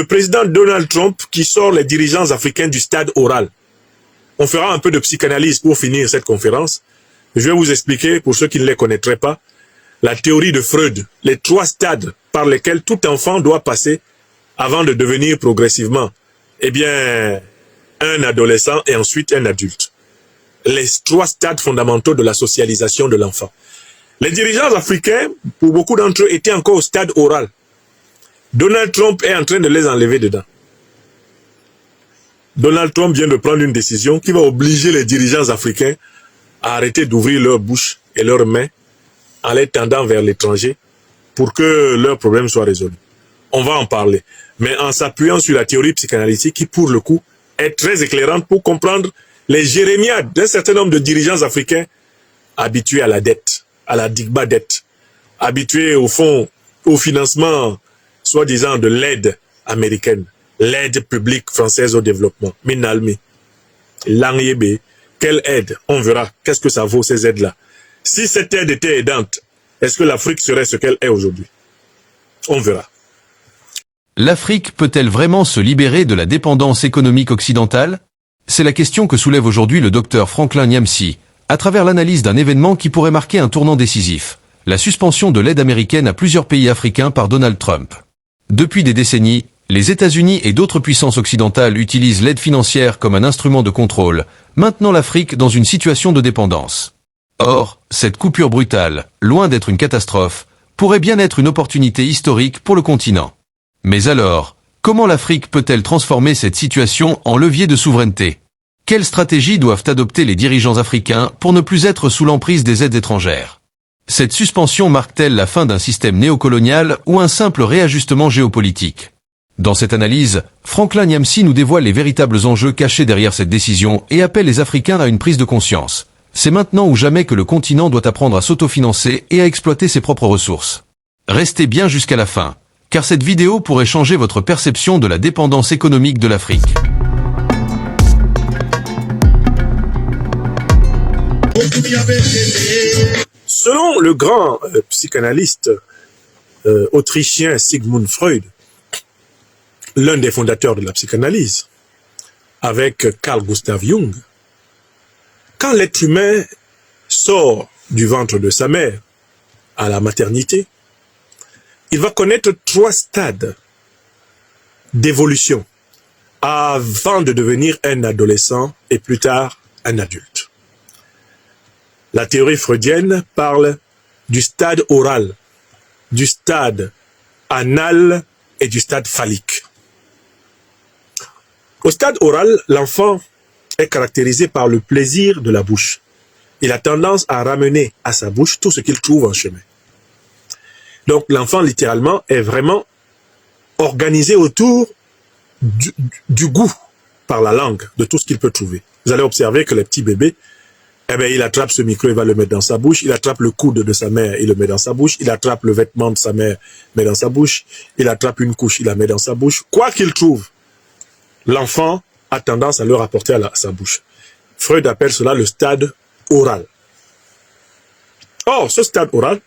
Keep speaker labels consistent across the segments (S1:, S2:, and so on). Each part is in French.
S1: Le président Donald Trump qui sort les dirigeants africains du stade oral. On fera un peu de psychanalyse pour finir cette conférence. Je vais vous expliquer, pour ceux qui ne les connaîtraient pas, la théorie de Freud, les 3 stades par lesquels tout enfant doit passer avant de devenir progressivement, eh bien, un adolescent et ensuite un adulte. Les 3 stades fondamentaux de la socialisation de l'enfant. Les dirigeants africains, pour beaucoup d'entre eux, étaient encore au stade oral. Donald Trump est en train de les enlever dedans. Donald Trump vient de prendre une décision qui va obliger les dirigeants africains à arrêter d'ouvrir leur bouche et leurs mains en les tendant vers l'étranger pour que leurs problèmes soient résolus. On va en parler, mais en s'appuyant sur la théorie psychanalytique qui, pour le coup, est très éclairante pour comprendre les jérémiades d'un certain nombre de dirigeants africains habitués à la dette, à la digba dette, habitués au fond au financement soi-disant de l'aide américaine, l'aide publique française au développement. Minalmi, Langyebe, quelle aide? On verra. Qu'est-ce que ça vaut ces aides-là? Si cette aide était aidante, est-ce que l'Afrique serait ce qu'elle est aujourd'hui? On verra.
S2: L'Afrique peut-elle vraiment se libérer de la dépendance économique occidentale? C'est la question que soulève aujourd'hui le docteur Franklin Nyamsi, à travers l'analyse d'un événement qui pourrait marquer un tournant décisif, la suspension de l'aide américaine à plusieurs pays africains par Donald Trump. Depuis des décennies, les États-Unis et d'autres puissances occidentales utilisent l'aide financière comme un instrument de contrôle, maintenant l'Afrique dans une situation de dépendance. Or, cette coupure brutale, loin d'être une catastrophe, pourrait bien être une opportunité historique pour le continent. Mais alors, comment l'Afrique peut-elle transformer cette situation en levier de souveraineté? Quelles stratégies doivent adopter les dirigeants africains pour ne plus être sous l'emprise des aides étrangères? Cette suspension marque-t-elle la fin d'un système néocolonial ou un simple réajustement géopolitique? Dans cette analyse, Franklin Nyamsi nous dévoile les véritables enjeux cachés derrière cette décision et appelle les Africains à une prise de conscience. C'est maintenant ou jamais que le continent doit apprendre à s'autofinancer et à exploiter ses propres ressources. Restez bien jusqu'à la fin, car cette vidéo pourrait changer votre perception de la dépendance économique de l'Afrique.
S1: Selon le grand psychanalyste autrichien Sigmund Freud, l'un des fondateurs de la psychanalyse, avec Carl Gustav Jung, quand l'être humain sort du ventre de sa mère à la maternité, il va connaître 3 stades d'évolution avant de devenir un adolescent et plus tard un adulte. La théorie freudienne parle du stade oral, du stade anal et du stade phallique. Au stade oral, l'enfant est caractérisé par le plaisir de la bouche. Il a tendance à ramener à sa bouche tout ce qu'il trouve en chemin. Donc l'enfant, littéralement, est vraiment organisé autour du goût par la langue, de tout ce qu'il peut trouver. Vous allez observer que les petits bébés, eh bien, il attrape ce micro, il va le mettre dans sa bouche, il attrape le coude de sa mère, il le met dans sa bouche, il attrape le vêtement de sa mère, met dans sa bouche, il attrape une couche, il la met dans sa bouche. Quoi qu'il trouve, l'enfant a tendance à le rapporter à sa bouche. Freud appelle cela le stade oral. Or, ce stade oral,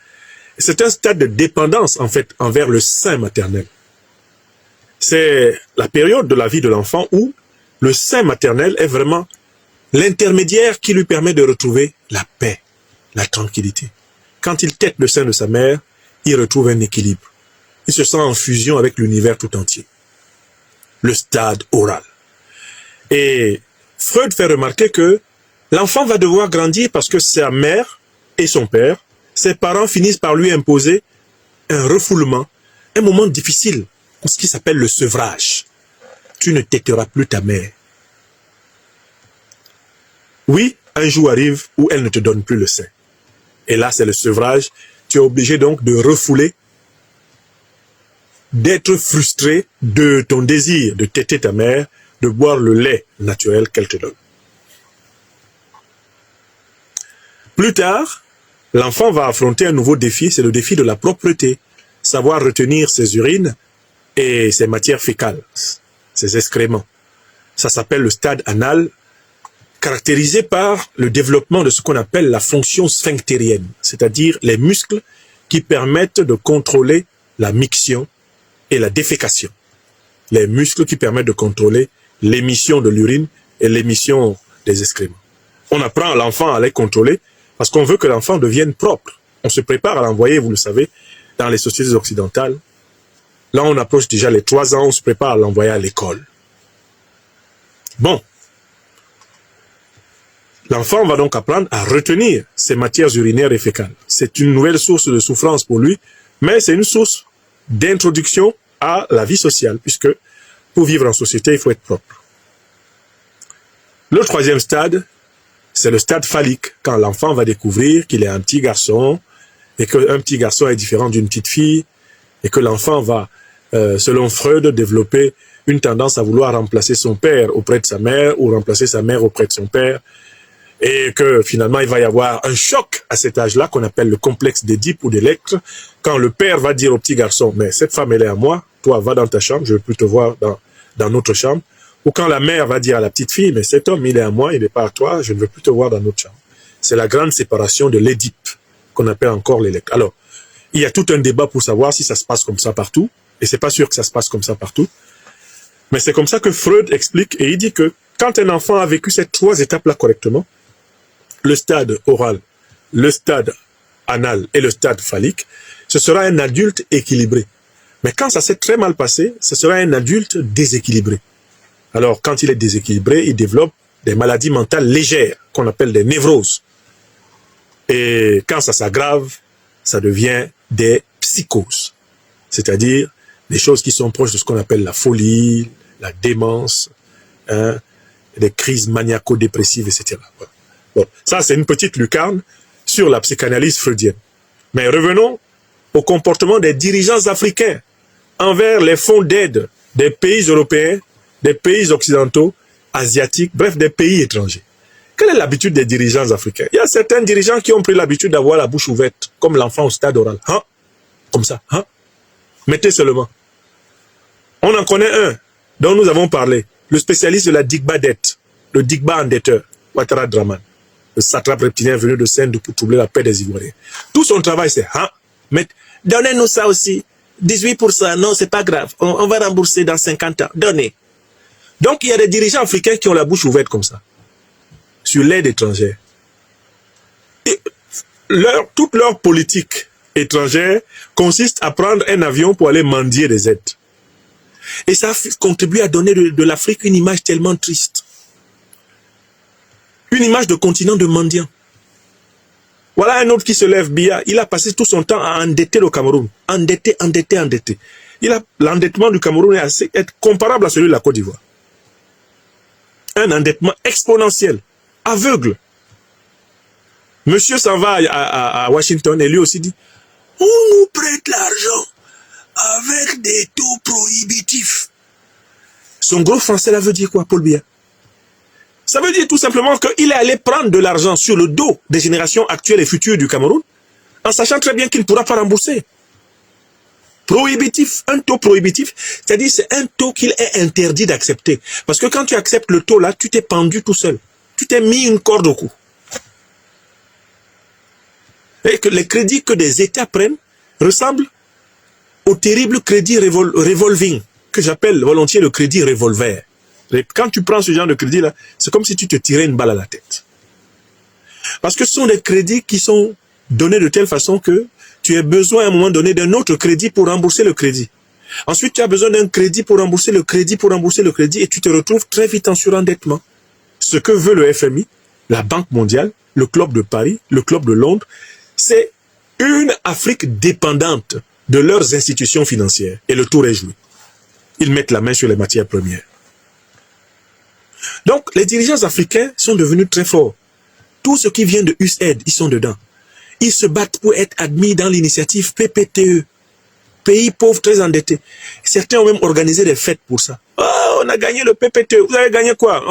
S1: c'est un stade de dépendance, en fait, envers le sein maternel. C'est la période de la vie de l'enfant où le sein maternel est vraiment l'intermédiaire qui lui permet de retrouver la paix, la tranquillité. Quand il tète le sein de sa mère, il retrouve un équilibre. Il se sent en fusion avec l'univers tout entier. Le stade oral. Et Freud fait remarquer que l'enfant va devoir grandir parce que sa mère et son père, ses parents finissent par lui imposer un refoulement, un moment difficile, ce qui s'appelle le sevrage. Tu ne têteras plus ta mère. Oui, un jour arrive où elle ne te donne plus le sein. Et là, c'est le sevrage. Tu es obligé donc de refouler, d'être frustré de ton désir de téter ta mère, de boire le lait naturel qu'elle te donne. Plus tard, l'enfant va affronter un nouveau défi, c'est le défi de la propreté. Savoir retenir ses urines et ses matières fécales, ses excréments. Ça s'appelle le stade anal, caractérisé par le développement de ce qu'on appelle la fonction sphinctérienne, c'est-à-dire les muscles qui permettent de contrôler la miction et la défécation. les muscles qui permettent de contrôler l'émission de l'urine et l'émission des excréments. On apprend à l'enfant à les contrôler parce qu'on veut que l'enfant devienne propre. On se prépare à l'envoyer, vous le savez, dans les sociétés occidentales. Là, on approche déjà les 3 ans, on se prépare à l'envoyer à l'école. Bon. L'enfant va donc apprendre à retenir ses matières urinaires et fécales. C'est une nouvelle source de souffrance pour lui, mais c'est une source d'introduction à la vie sociale, puisque pour vivre en société, il faut être propre. Le 3e stade, c'est le stade phallique, quand l'enfant va découvrir qu'il est un petit garçon, et qu'un petit garçon est différent d'une petite fille, et que l'enfant va, selon Freud, développer une tendance à vouloir remplacer son père auprès de sa mère, ou remplacer sa mère auprès de son père, et que finalement il va y avoir un choc à cet âge-là qu'on appelle le complexe d'Édipe ou d'Électre, quand le père va dire au petit garçon, mais cette femme elle est à moi, toi va dans ta chambre, je ne veux plus te voir dans notre chambre, ou quand la mère va dire à la petite fille, mais cet homme il est à moi, il n'est pas à toi, je ne veux plus te voir dans notre chambre. C'est la grande séparation de l'Édipe, qu'on appelle encore l'Électre. Alors, il y a tout un débat pour savoir si ça se passe comme ça partout, et c'est pas sûr que ça se passe comme ça partout, mais c'est comme ça que Freud explique, et il dit que quand un enfant a vécu ces 3 étapes-là correctement, le stade oral, le stade anal et le stade phallique, ce sera un adulte équilibré. Mais quand ça s'est très mal passé, ce sera un adulte déséquilibré. Alors, quand il est déséquilibré, il développe des maladies mentales légères, qu'on appelle des névroses. Et quand ça s'aggrave, ça devient des psychoses. C'est-à-dire des choses qui sont proches de ce qu'on appelle la folie, la démence, des crises maniaco-dépressives, etc. Bon, ça c'est une petite lucarne sur la psychanalyse freudienne. Mais revenons au comportement des dirigeants africains envers les fonds d'aide des pays européens, des pays occidentaux, asiatiques, bref, des pays étrangers. Quelle est l'habitude des dirigeants africains? Il y a certains dirigeants qui ont pris l'habitude d'avoir la bouche ouverte, comme l'enfant au stade oral. Hein? Comme ça. Hein? Mettez seulement. On en connaît un dont nous avons parlé, le spécialiste de la Digba dette, le Digba endetteur, Ouattara Draman, le satrape reptilien venu de Sendou pour troubler la paix des Ivoiriens. Tout son travail, c'est hein, mais donnez-nous ça aussi. 18%, non, c'est pas grave. On va rembourser dans 50 ans. Donnez. Donc, il y a des dirigeants africains qui ont la bouche ouverte comme ça, sur l'aide étrangère. Et toute leur politique étrangère consiste à prendre un avion pour aller mendier des aides. Et ça contribue à donner de l'Afrique une image tellement triste. Une image de continent de mendiants. Voilà un autre qui se lève, Biya. Il a passé tout son temps à endetter le Cameroun. Endetté. L'endettement du Cameroun est comparable à celui de la Côte d'Ivoire. Un endettement exponentiel, aveugle. Monsieur s'en va à Washington et lui aussi dit, on nous prête l'argent avec des taux prohibitifs. Son gros français là veut dire quoi, Paul Biya? Ça veut dire tout simplement qu'il est allé prendre de l'argent sur le dos des générations actuelles et futures du Cameroun, en sachant très bien qu'il ne pourra pas rembourser. Prohibitif, un taux prohibitif, c'est-à-dire c'est un taux qu'il est interdit d'accepter. Parce que quand tu acceptes le taux là, tu t'es pendu tout seul. Tu t'es mis une corde au cou. Et que les crédits que des États prennent ressemblent au terrible crédit revolving, que j'appelle volontiers le crédit revolver. Et quand tu prends ce genre de crédit-là, c'est comme si tu te tirais une balle à la tête. Parce que ce sont des crédits qui sont donnés de telle façon que tu as besoin à un moment donné d'un autre crédit pour rembourser le crédit. Ensuite, tu as besoin d'un crédit pour rembourser le crédit, et tu te retrouves très vite en surendettement. Ce que veut le FMI, la Banque mondiale, le Club de Paris, le Club de Londres, c'est une Afrique dépendante de leurs institutions financières. Et le tour est joué. Ils mettent la main sur les matières premières. Donc, les dirigeants africains sont devenus très forts. Tout ce qui vient de USAID, ils sont dedans. Ils se battent pour être admis dans l'initiative PPTE. Pays pauvres très endettés. Certains ont même organisé des fêtes pour ça. Oh, on a gagné le PPTE. Vous avez gagné quoi?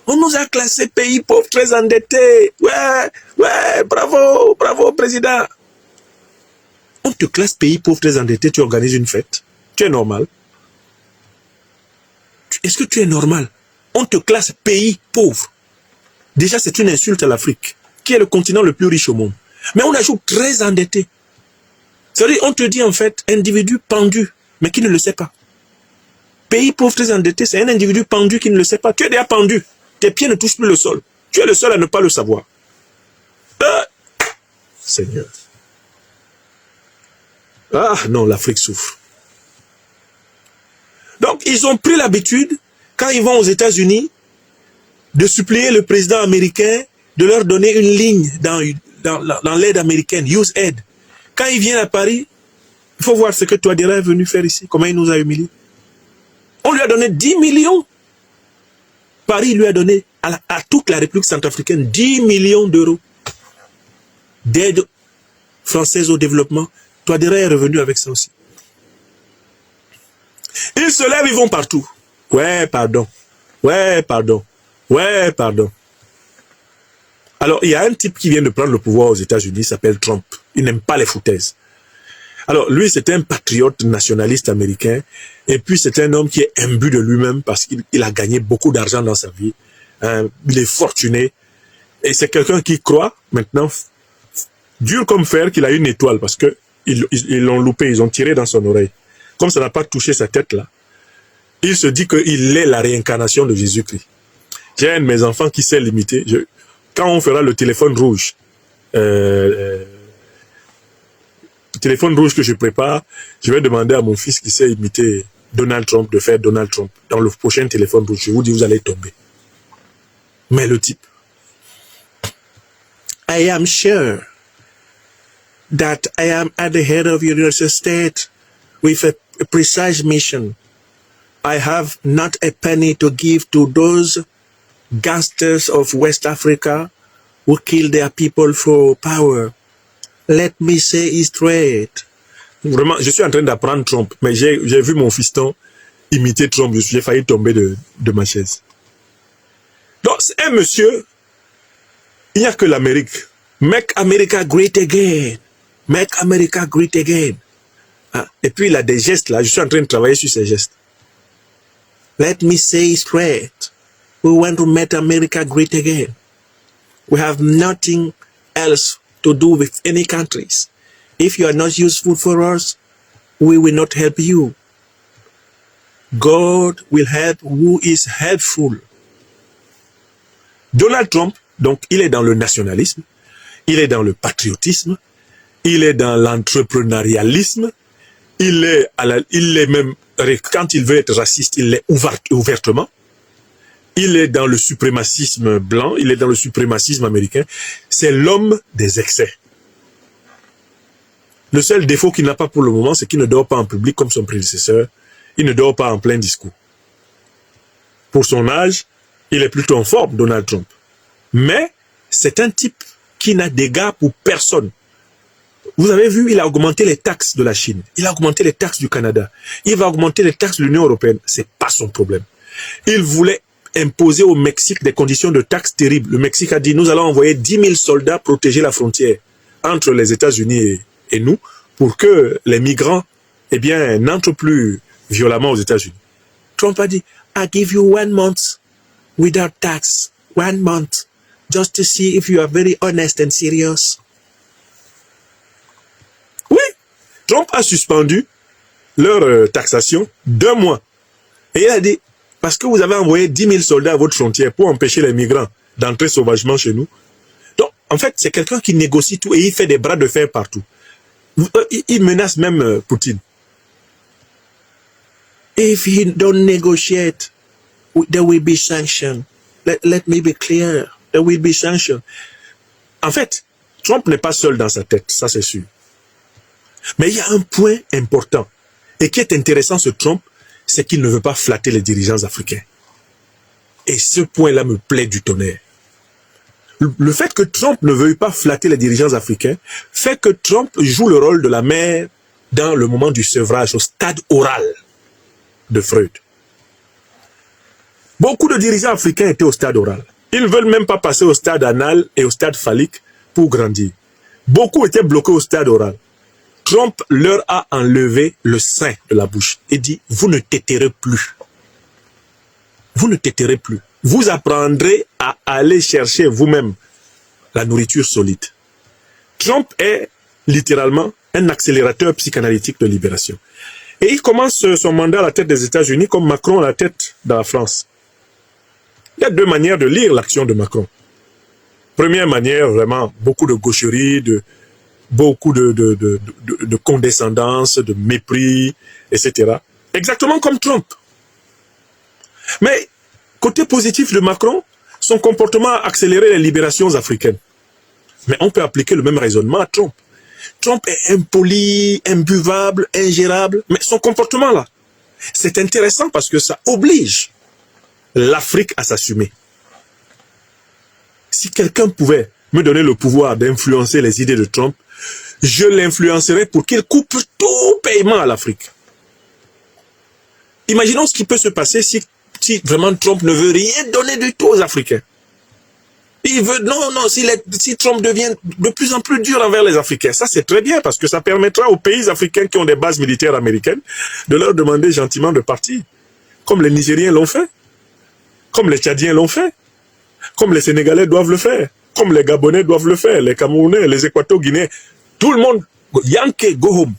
S1: On nous a classé pays pauvres très endettés. Ouais, bravo, président. On te classe pays pauvres très endettés, tu organises une fête. Tu es normal. Est-ce que tu es normal? On te classe pays pauvre. Déjà, c'est une insulte à l'Afrique, qui est le continent le plus riche au monde. Mais on ajoute très endetté. C'est-à-dire, on te dit en fait, individu pendu, mais qui ne le sait pas. pays pauvre très endetté, c'est un individu pendu qui ne le sait pas. Tu es déjà pendu. Tes pieds ne touchent plus le sol. Tu es le seul à ne pas le savoir. Seigneur. Ah non, l'Afrique souffre. Donc, ils ont pris l'habitude, quand ils vont aux États-Unis, de supplier le président américain de leur donner une ligne dans l'aide américaine, USAID. Quand ils viennent à Paris, il faut voir ce que Touadéra est venu faire ici, comment il nous a humiliés. On lui a donné 10 millions. Paris lui a donné à toute la République centrafricaine 10 millions d'euros d'aide française au développement. Touadéra est revenu avec ça aussi. Ils se lèvent, ils vont partout. Ouais, pardon. Ouais, pardon. Ouais, pardon. Alors, il y a un type qui vient de prendre le pouvoir aux États-Unis, il s'appelle Trump. Il n'aime pas les foutaises. Alors, lui, c'est un patriote nationaliste américain. Et puis, c'est un homme qui est imbu de lui-même parce qu'il a gagné beaucoup d'argent dans sa vie. Il est fortuné. Et c'est quelqu'un qui croit, maintenant, dur comme fer, qu'il a une étoile parce que ils l'ont loupé, ils ont tiré dans son oreille. Comme ça n'a pas touché sa tête là, il se dit qu'il est la réincarnation de Jésus-Christ. J'ai un de mes enfants qui sait l'imiter. Quand on fera le téléphone rouge, le téléphone rouge que je prépare, je vais demander à mon fils qui sait imiter Donald Trump de faire Donald Trump. Dans le prochain téléphone rouge, je vous dis, vous allez tomber. Mais le type, I am sure that I am at the head of United States with a precise mission. I have not a penny to give to those gangsters of West Africa who kill their people for power. Let me say it straight. Vraiment, je suis en train d'apprendre Trump, mais j'ai vu mon fiston imiter Trump, j'ai failli tomber de ma chaise. Donc, c'est un monsieur, il n'y a que l'Amérique. Make America great again. Make America great again. Ah, et puis il a des gestes là, je suis en train de travailler sur ces gestes. Let me say it straight. We want to make America great again. We have nothing else to do with any countries. If you are not useful for us, we will not help you. God will help who is helpful. Donald Trump, donc, il est dans le nationalisme, il est dans le patriotisme, il est dans l'entrepreneurialisme, il est même, quand il veut être raciste, il l'est ouvertement. Il est dans le suprémacisme blanc, il est dans le suprémacisme américain. C'est l'homme des excès. Le seul défaut qu'il n'a pas pour le moment, c'est qu'il ne dort pas en public comme son prédécesseur. Il ne dort pas en plein discours. Pour son âge, il est plutôt en forme, Donald Trump. Mais c'est un type qui n'a d'égard pour personne. Vous avez vu, il a augmenté les taxes de la Chine. Il a augmenté les taxes du Canada. Il va augmenter les taxes de l'Union européenne. C'est pas son problème. Il voulait imposer au Mexique des conditions de taxes terribles. Le Mexique a dit, nous allons envoyer 10 000 soldats protéger la frontière entre les États-Unis et nous pour que les migrants, eh bien, n'entrent plus violemment aux États-Unis. Trump a dit, I give you 1 month without tax. 1 month. Just to see if you are very honest and serious. Oui, Trump a suspendu leur taxation 2 mois. Et il a dit, parce que vous avez envoyé 10 000 soldats à votre frontière pour empêcher les migrants d'entrer sauvagement chez nous. Donc, en fait, c'est quelqu'un qui négocie tout et il fait des bras de fer partout. Il menace même Poutine. If he don't negotiate, there will be sanctions. Let me be clear. There will be sanctions. En fait, Trump n'est pas seul dans sa tête, ça c'est sûr. Mais il y a un point important et qui est intéressant sur Trump, c'est qu'il ne veut pas flatter les dirigeants africains. Et ce point-là me plaît du tonnerre. Le fait que Trump ne veuille pas flatter les dirigeants africains fait que Trump joue le rôle de la mère dans le moment du sevrage, au stade oral de Freud. Beaucoup de dirigeants africains étaient au stade oral. Ils ne veulent même pas passer au stade anal et au stade phallique pour grandir. Beaucoup étaient bloqués au stade oral. Trump leur a enlevé le sein de la bouche et dit, vous ne tétérez plus. Vous ne tétérez plus. Vous apprendrez à aller chercher vous-même la nourriture solide. Trump est littéralement un accélérateur psychanalytique de libération. Et il commence son mandat à la tête des États-Unis comme Macron à la tête de la France. Il y a deux manières de lire l'action de Macron. Première manière, vraiment, beaucoup de gaucherie, beaucoup de condescendance, de mépris, etc. Exactement comme Trump. Mais, côté positif de Macron, son comportement a accéléré les libérations africaines. Mais on peut appliquer le même raisonnement à Trump. Trump est impoli, imbuvable, ingérable, mais son comportement là, c'est intéressant parce que ça oblige l'Afrique à s'assumer. Si quelqu'un pouvait me donner le pouvoir d'influencer les idées de Trump, je l'influencerais pour qu'il coupe tout paiement à l'Afrique. Imaginons ce qui peut se passer si vraiment Trump ne veut rien donner du tout aux Africains. Il veut, si Trump devient de plus en plus dur envers les Africains, ça c'est très bien parce que ça permettra aux pays africains qui ont des bases militaires américaines de leur demander gentiment de partir. Comme les Nigériens l'ont fait, comme les Tchadiens l'ont fait, comme les Sénégalais doivent le faire, comme les Gabonais doivent le faire, les Camerounais, les Équato-Guinéens, tout le monde, Yankee, go home.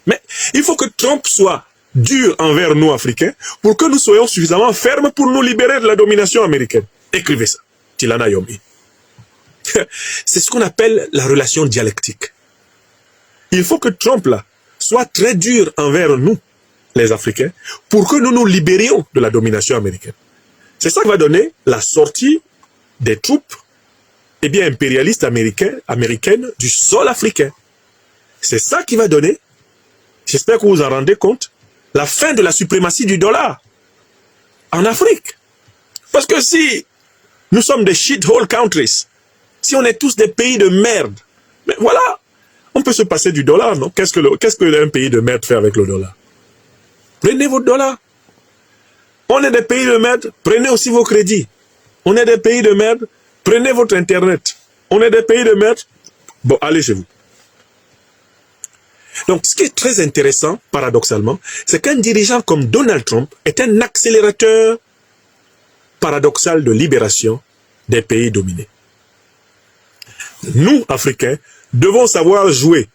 S1: Mais il faut que Trump soit dur envers nous Africains pour que nous soyons suffisamment fermes pour nous libérer de la domination américaine. Écrivez ça. Tilana Yomi. C'est ce qu'on appelle la relation dialectique. Il faut que Trump là soit très dur envers nous, les Africains, pour que nous nous libérions de la domination américaine. C'est ça qui va donner la sortie des troupes impérialistes américaines du sol africain. C'est ça qui va donner, j'espère que vous vous en rendez compte, la fin de la suprématie du dollar en Afrique. Parce que si nous sommes des shithole countries, si on est tous des pays de merde, mais voilà, on peut se passer du dollar, non? Qu'est-ce qu'un pays de merde fait avec le dollar? Prenez votre dollar. On est des pays de merde, prenez aussi vos crédits. On est des pays de merde, prenez votre internet. On est des pays de merde, bon, allez chez vous. Donc, ce qui est très intéressant, paradoxalement, c'est qu'un dirigeant comme Donald Trump est un accélérateur paradoxal de libération des pays dominés. Nous, Africains, devons savoir jouer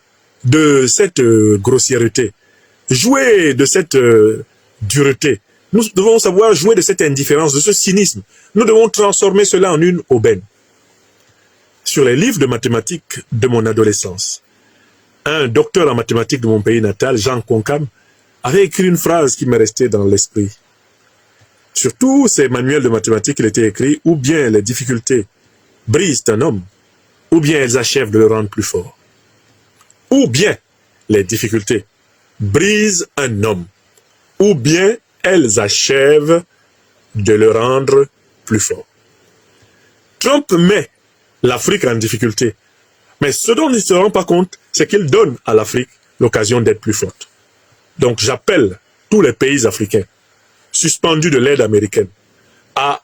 S1: de cette grossièreté, jouer de cette dureté. Nous devons savoir jouer de cette indifférence, de ce cynisme. Nous devons transformer cela en une aubaine. Sur les livres de mathématiques de mon adolescence, un docteur en mathématiques de mon pays natal, Jean Concam, avait écrit une phrase qui m'est restée dans l'esprit. Sur tous ces manuels de mathématiques, il était écrit « Ou bien les difficultés brisent un homme, ou bien elles achèvent de le rendre plus fort. » Ou bien les difficultés brisent un homme, ou bien elles achèvent de le rendre plus fort. Trump met l'Afrique en difficulté, mais ce dont il ne se rend pas compte, c'est qu'il donne à l'Afrique l'occasion d'être plus forte. Donc j'appelle tous les pays africains suspendus de l'aide américaine à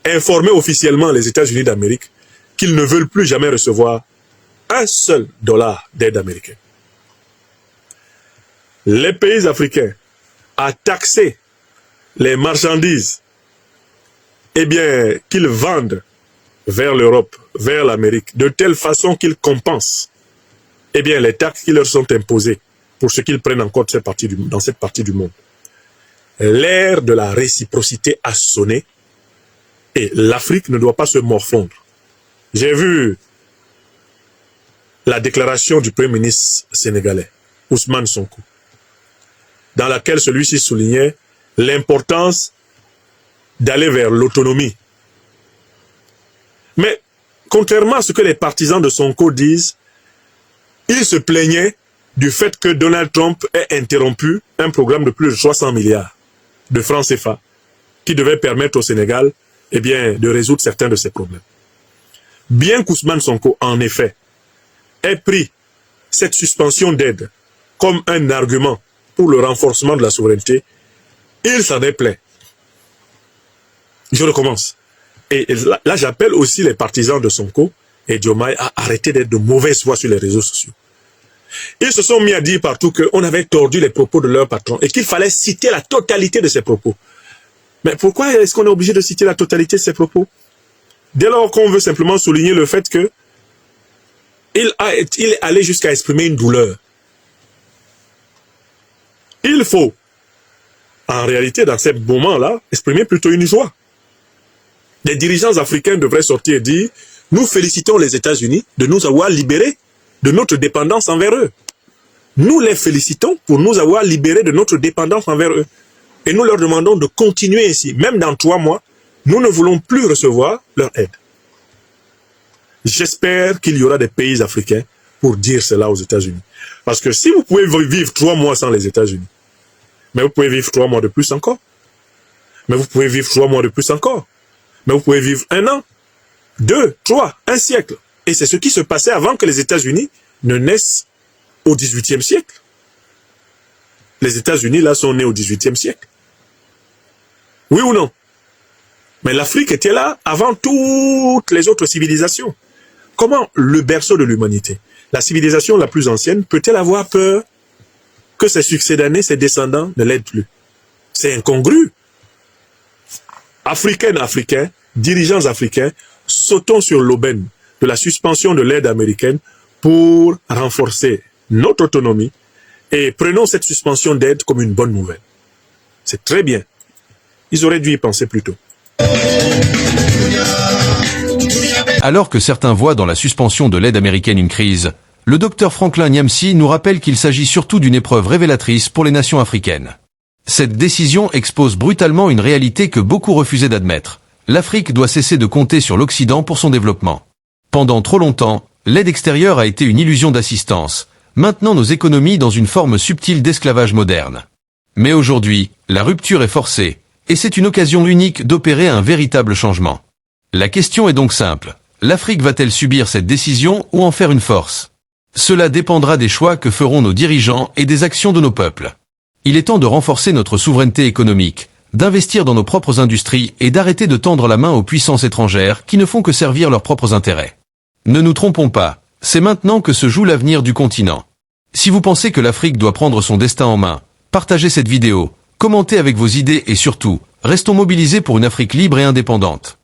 S1: informer officiellement les États-Unis d'Amérique qu'ils ne veulent plus jamais recevoir un seul dollar d'aide américaine. Les pays africains à taxer les marchandises qu'ils vendent vers l'Europe, vers l'Amérique, de telle façon qu'ils compensent les taxes qui leur sont imposées pour ce qu'ils prennent encore dans cette partie du monde. L'ère de la réciprocité a sonné et l'Afrique ne doit pas se morfondre. J'ai vu la déclaration du Premier ministre sénégalais, Ousmane Sonko, dans laquelle celui-ci soulignait l'importance d'aller vers l'autonomie. Mais, contrairement à ce que les partisans de Sonko disent, il se plaignait du fait que Donald Trump ait interrompu un programme de plus de 300 milliards de francs CFA qui devait permettre au Sénégal de résoudre certains de ses problèmes. Bien qu'Ousmane Sonko, en effet, ait pris cette suspension d'aide comme un argument pour le renforcement de la souveraineté, il s'en est plaint. Je recommence. Et là, j'appelle aussi les partisans de Sonko et Diomaye à arrêter d'être de mauvaise foi sur les réseaux sociaux. Ils se sont mis à dire partout qu'on avait tordu les propos de leur patron et qu'il fallait citer la totalité de ses propos. Mais pourquoi est-ce qu'on est obligé de citer la totalité de ses propos? Dès lors qu'on veut simplement souligner le fait que il est allé jusqu'à exprimer une douleur. Il faut, en réalité, dans ces moments-là, exprimer plutôt une joie. Les dirigeants africains devraient sortir et dire « Nous félicitons les États-Unis de nous avoir libérés de notre dépendance envers eux. Nous les félicitons pour nous avoir libérés de notre dépendance envers eux. Et nous leur demandons de continuer ainsi. Même dans 3 mois, nous ne voulons plus recevoir leur aide. » J'espère qu'il y aura des pays africains pour dire cela aux États-Unis. Parce que si vous pouvez vivre 3 mois sans les États-Unis, mais vous pouvez vivre 3 mois de plus encore. Mais vous pouvez vivre 3 mois de plus encore. Mais vous pouvez vivre 1 an, 2, 3, 1 siècle. Et c'est ce qui se passait avant que les États-Unis ne naissent au XVIIIe siècle. Les États-Unis, là, sont nés au XVIIIe siècle. Oui ou non? Mais l'Afrique était là avant toutes les autres civilisations. Comment le berceau de l'humanité, la civilisation la plus ancienne, peut-elle avoir peur que ses succédanés, ses descendants ne l'aident plus? C'est incongru. Africaines, Africains, dirigeants africains, sautons sur l'aubaine de la suspension de l'aide américaine pour renforcer notre autonomie et prenons cette suspension d'aide comme une bonne nouvelle. C'est très bien. Ils auraient dû y penser plus tôt.
S2: Alors que certains voient dans la suspension de l'aide américaine une crise, le docteur Franklin Nyamsi nous rappelle qu'il s'agit surtout d'une épreuve révélatrice pour les nations africaines. Cette décision expose brutalement une réalité que beaucoup refusaient d'admettre. L'Afrique doit cesser de compter sur l'Occident pour son développement. Pendant trop longtemps, l'aide extérieure a été une illusion d'assistance, maintenant nos économies dans une forme subtile d'esclavage moderne. Mais aujourd'hui, la rupture est forcée, et c'est une occasion unique d'opérer un véritable changement. La question est donc simple. L'Afrique va-t-elle subir cette décision ou en faire une force? Cela dépendra des choix que feront nos dirigeants et des actions de nos peuples. Il est temps de renforcer notre souveraineté économique, d'investir dans nos propres industries et d'arrêter de tendre la main aux puissances étrangères qui ne font que servir leurs propres intérêts. Ne nous trompons pas, c'est maintenant que se joue l'avenir du continent. Si vous pensez que l'Afrique doit prendre son destin en main, partagez cette vidéo, commentez avec vos idées et surtout, restons mobilisés pour une Afrique libre et indépendante.